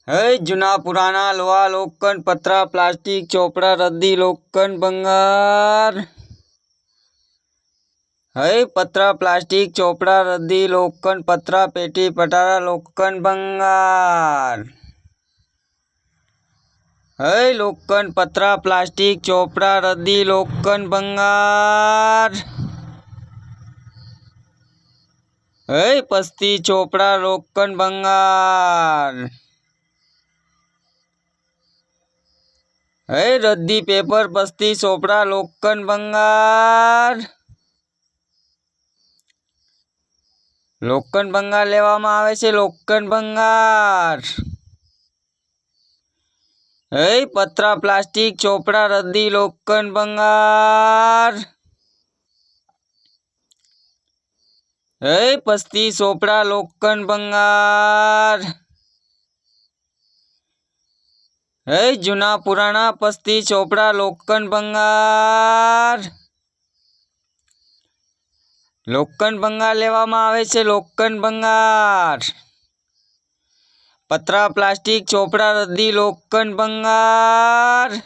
है जूना पुराना लोहा लोखंड पत्रा प्लास्टिक चोपड़ा रद्दी लोखंड भंगार। है पत्रा प्लास्टिक चोपड़ा रद्दी लोखंड पत्रा पेटी पटारा लोखंड भंगार। है लोखंड पत्रा प्लास्टिक चोपड़ा रद्दी लोखंड भंगार। है पस्ती चोपड़ा लोखंड भंगार। है रद्दी पेपर पस्ती चोपड़ा लोखंड भंगार। लोखंड भंगार लेवामां आवे छे लोखंड भंगार। है पत्रा प्लास्टिक चोपड़ा रद्दी लोखंड भंगार। है पस्ती चोपड़ा लोखंड भंगार। है जूना पुराना पस्ती चोपड़ा लोखंड भंगार। लोखंड भंगार लेवामां आवे छे लोखंड भंगार। पत्रा प्लास्टिक चोपड़ा रद्दी लोखंड भंगार।